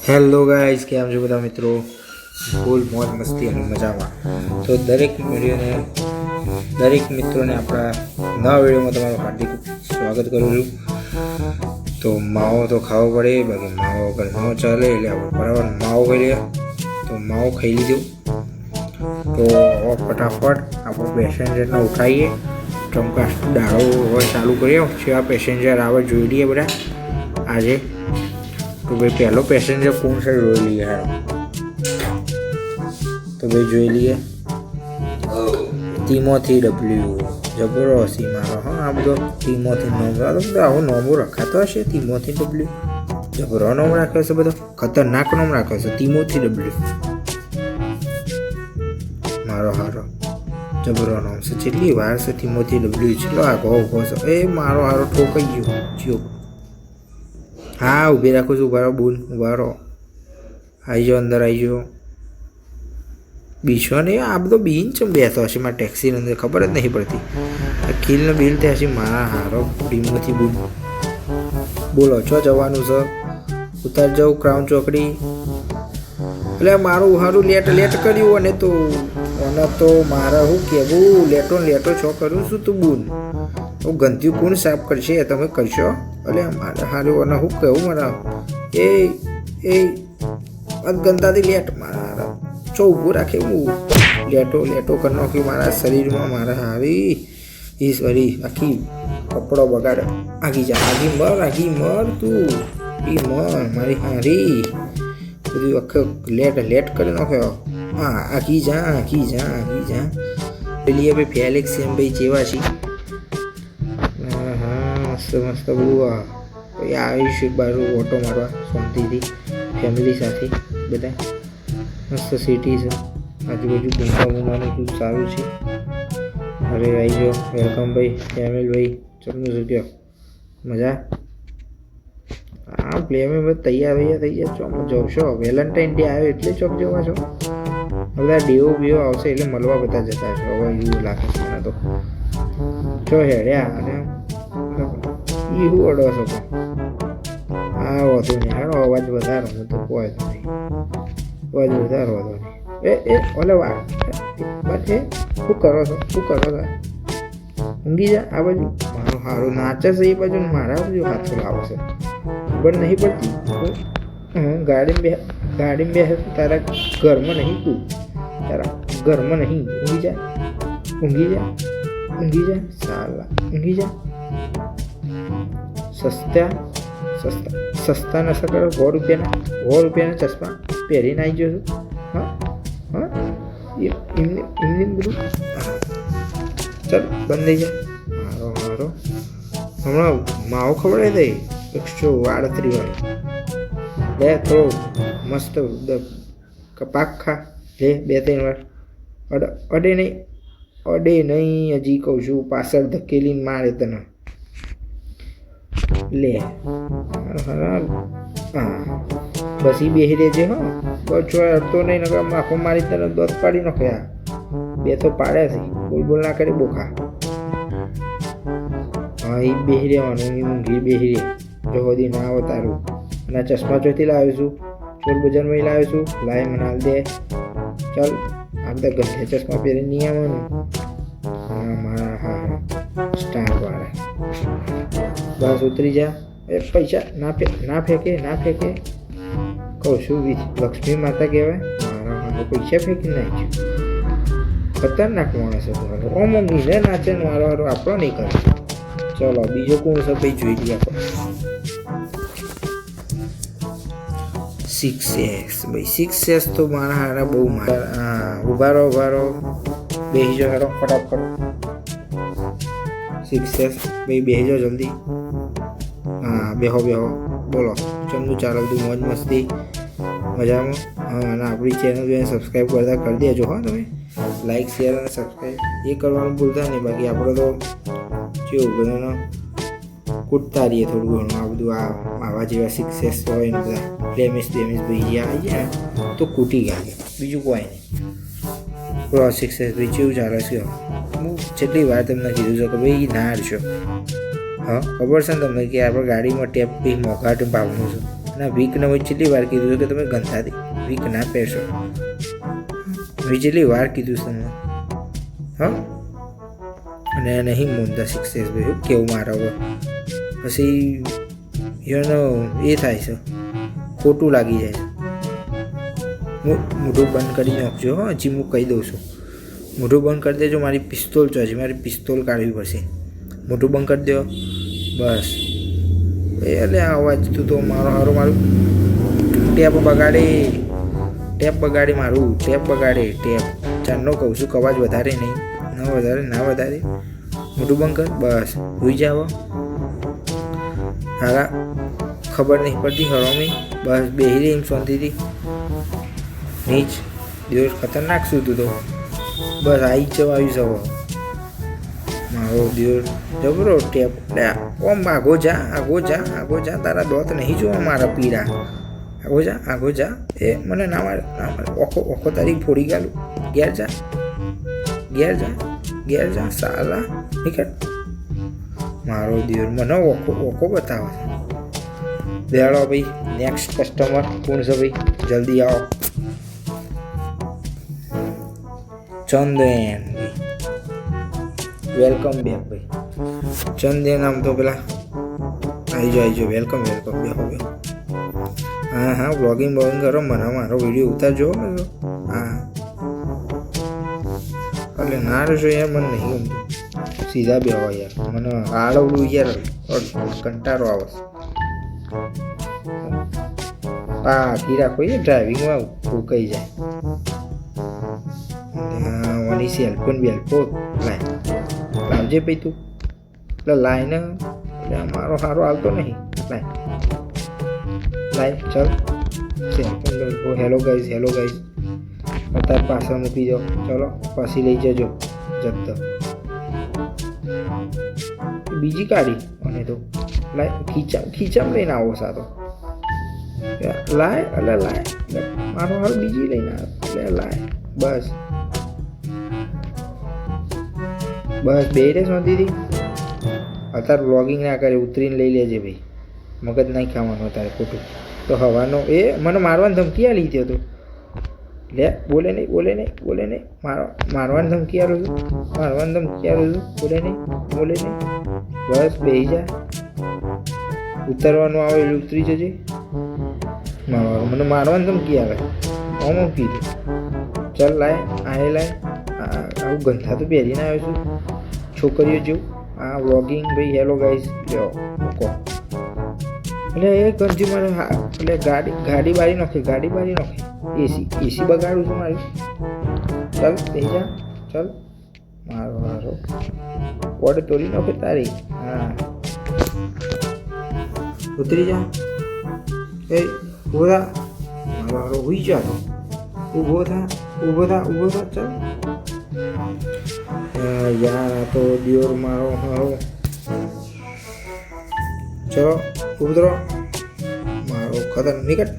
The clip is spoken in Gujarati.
હેલો ગાઈસ, કેમ છો બધા મિત્રો? ફૂલ મોજ મસ્તી અને મજામાં. તો દરેક મિત્રોને આપણા નવા વિડીયોમાં તમારું હાર્દિક સ્વાગત કરું છું. તો માવો તો ખાવો પડે, બાકી માવો વગર ન ચાલે. એટલે આપણે બરાબર માવો ખાઈ લઈએ. તો માવો ખાઈ લીધું. તો ફટાફટ આપણો પેસેન્જરને ઉઠાવીએ. ટ્રમકાસ્ટ ડાળો હોય ચાલુ કરીએ. આ પેસેન્જર આવે જોઈ લઈએ બધા આજે. તો ભાઈ પહેલો પેસેન્જર કોણ છે જોઈ લઈએ. હારો તો ભાઈ જોઈ લઈએ. ટીમોથી ડબલ્યુ જબરો હસી મારો. હા, આ બધો ટીમોથી નોમ આવો નોમો રખાતો હશે. ટીમોથી ડબલ્યુ જબરો નોમ રાખ્યો છે. બધો ખતરનાક નોમ રાખ્યો છે ટીમોથી ડબલ્યુ. મારો હારો જબરો નોમ છે. કેટલી વાર છે ટીમોથી ડબલ્યુ. ચલો આગો ઉભો છે. એ મારો હારો ઠોકાઈ ગયો. જીઓ હા, ઊભી રાખું છું. ઉભા રહો બોલ, ઉભા રહો. આવી જાઓ, અંદર આવી જાઓ. બીજો ને આ બધો બીન ચમ બેસતો હશે મારા ટેક્સીની અંદર, ખબર જ નહીં પડતી. આ કિલનો બિલ થયા છે મારા હારો ડીમોથી બોલ. બોલો છો જવાનું છે? ઉતાર જાઉં ક્રાઉન ચોકડી. એટલે મારું હારું લેટ કર્યું. અને તો મારા શું કહેવું, લેટો છો કરું છું તું બોલ. હું ગંદકી કોણ સાફ કરશે? તમે કરશો? એટલે મારે હારું અને શું કહેવું મારા એ ગંદાથી લેટ મારા છો ઊભું રાખે. હું લેટો કરી નાખ્યું મારા શરીરમાં. મારા હારી ઈશ્વરી આખી કપડો બગાડ. આગી મર તું. ઈ મર મારી હારી બધું આખું લેટ કરી નાખ્યો. હા, આગી જા. પેલી ભાઈ ફેલેક્સ એમ ભાઈ જેવા છે. મસ્ત બધું. પછી આવીશું બાજુ ઓટો મારવા શાંતિથી ફેમિલી સાથે બધા. મસ્ત સિટી છે. આજુબાજુ ઘૂમવાનું ખૂબ સારું છે. અરે આવી જાઓ. વેલકમ ભાઈ ફેમિલી ભાઈ. ચમનું શું કહો? મજા? હા, પ્લેમાં તૈયાર થઈ ગયા ચોક જાઉં છો. વેલેન્ટાઇન ડે આવ્યો એટલે ચોક જવા છો. બધા ડેવો આવશે એટલે મળવા બધા જતા છો. હવે એવું લાગે છે મને તો. છો હેડ્યા અને એવું અડો છો. હા, વધુ નહીં. હાડો અવાજ વધારો. હું તો કોઈ નહીં અવાજ વધારો વધો નહીં. ઓલે વાર બસ શું કરો છો? ઊંઘી જા. આ બાજુ મારું સારું નાચે છે. એ બાજુ મારા બાજુ હાથો લાવો છે. ખબર નહીં પડતી. ગાડીમાં બે તારા ઘરમાં નહીં. તું તારા ઘરમાં નહીં. ઊંઘી જા. સાલા ઊંઘી જા. સસ્તા નશા કરો. 100 રૂપિયાના ચશ્મા પહેરીને આવી જશો. હા એમને બધું. ચાલ બંધ થઈ જાય. મારો હમણાં માવો ખવડાવી દે 138 વાળી. લે થોડો મસ્ત પાક ખા. લે 2-3 વાર. અડે નહીં. હજી કહું છું. પાછળ ધકેલીને મારે તને. લે હા, બસ એ બેસી રહેજે. હા, બસ અડતો નહીં. નકર આખો મારી તને દોત પાડી નાખ્યા. 2 તો પાડ્યા છે. બોલ ના કરી બોખા. હા, એ બેસી રહેવાનું. એ ઊંઘી બેસી રહે. જો બધી ના આવે તારું. અને ચશ્મા ચોથી લાવીશું. ચોર બજારમાં લાવીશું. લાય મને હાલ દે. ચાલ આમ તો ગંધે ચશ્મા પહેરી નહીં આવવાનું. હા મારા હા સ્ટાર વાળા. બસ ઉતરી જા. એ પૈસા ના ફેંકે. કહું છું લક્ષ્મી માતા કહેવાય. મારા પૈસા ફેંકી નાખ્યું. ખતરનાક માણસ હતો. ઓમ મીને નાચે મારો આપણો નહીં કરે. ચલો બીજો કોણ છે ભાઈ જોઈ લઈએ આપણે. 6S ભાઈ. 6S તો મારા હારા બહુ મારા. ઉભા રહો બેસી જાઓ. હેડો ફટાફટ. 6S ભાઈ બેસી જાઓ જલ્દી. હા, બેહો. બોલો ચમનું ચાલો. બધું મોજ મસ્તી મજામાં. હા, અને આપણી ચેનલ સબસ્ક્રાઈબ કરતા કરી દેજો. હા, તમે લાઈક શેર અને સબસ્ક્રાઈબ એ કરવાનું ભૂલતા નહીં. બાકી આપણે તો કેવું બધાને કૂટતા રહીએ થોડું ઘણું. આ બધું આવા જેવા 6S હોય ને બધા પ્લેમિસ ભાઈ આવી જાય તો કૂટી ગયા. બીજું કોઈ નહીં. બોલો 6S ભાઈ કેવું ચાલે છે? હું જેટલી વાર તમને કીધું છે કે ભાઈ ના હારશો. હા, ખબર છે ને તમને કે આપણે ગાડીમાં ટેપ બી મોઘાટ ભાવનું છે. ના વીકને મેં કેટલી વાર કીધું કે તમે ગંધાથી વીક ના પહેરશો. મેં કેટલી વાર કીધું છે તમને. હા અને નહીં મૂંઝા સક્સેસ ભાઈ કેવું મારા હવે પછી એનો એ થાય છે ખોટું લાગી જાય છે. મોઢું બંધ કરી નાખજો. હા હજી હું કહી દઉં છું મોઢું બંધ કરી દેજો. મારી પિસ્તોલ તો હજી મારી પિસ્તોલ કાઢવી પડશે. મોઢું બંધ કરી દો બસ. એટલે આ અવાજ તું તો મારું ટેપ બગાડે મારું ટેપ બગાડે ટેપ. ચારનો કહું છું કે અવાજ વધારે નહીં ના વધારે. મોઢું બંધ કર બસ. હોઈ જાવ હારા ખબર નહીં પડતી હરોમી બસ બેહી રહી એમ શાંતિથી. નીચ દિવસ ખતરનાક શું તું તો બસ આવી જ આવ્યું છે મારો દિવસ જબરો ટેપ. ઓમ આગો જા તારા દોત નહીં જોવા મારા પીડા. આગો જા એ મને ના મારે ઓખો તારી ફોડી ગાલું. ઘેર જા સાલા નીકળ. મારો દિવસ મને ઓખો બતાવે છે. બેડો ભાઈ નેક્સ્ટ કસ્ટમર કોણ છે ભાઈ જલ્દી આવો. ચંદેન વેલકમ બેક ભાઈ. ચંદેન આમ તો પેલા આવી જાઓ વેલકમ બેહો. હા બ્લોગિંગ કરો મને મારો વિડીયો ઉતારજો. હા એટલે ના રહેશો યાર મને નહીં ગમતું. સીધા બેહો યાર મને આડવડું યાર કંટાળો આવે. હા રાખો એ ડ્રાઇવિંગમાં ફૂંકાઈ જાય. ઓની સેલ્ફોન બેલ્ફો લાવજે ભાઈ તું. એટલે લાય ને મારો સારો આવતો નહીં. લાય ચાલ સેલ્ફોન બેલ્ફો. હેલો ગાઈઝ અત્યારે પાછળ મૂકી જાઓ. ચલો પછી લઈ જજો જતો. બીજી કાઢી અને તો લાય ખીચામ લઈને આવો સાતો. લાય મારો હાલ બીજી લઈને આવે. એટલે લાય બસ બે રે શાંતિથી. અત્યારે વ્લોગિંગ ના કરે ઉતરીને લઈ લેજે ભાઈ. મગજ નહીં ખાવાનું અત્યારે ખોટું. તો હવાનો એ મને મારવાની ધમકી આલી હતી તો લે બોલે નહીં મારવાની ધમકી આલું છું. બોલે નહીં બસ બેસી જા. ઉતરવાનું આવે એટલે ઉતરી જજે. મને મારવાની ધમકી આવે આમ કીધું. ચાલ લાય આવું ગંધા તો પહેરીને આવ્યો છું છોકરીઓ જેવું. આ વ્લોગિંગ ભાઈ હેલો ગાઈઝ લ્યો મૂકો. એટલે એ ગંજી મારે એટલે ગાડી બારી નાખે એસી બગાડું છું મારી. ચાલ થઈ જા ચાલ. મારો વડ તોડી નાખે તારી. હા ઉતરી જા. એ ઉભો થા મારો હુઈ જા. ઊભો થા ચાલ. યાર આ તો દિયોર મારો ચલો ઉતરો મારો ખતર નીકળ.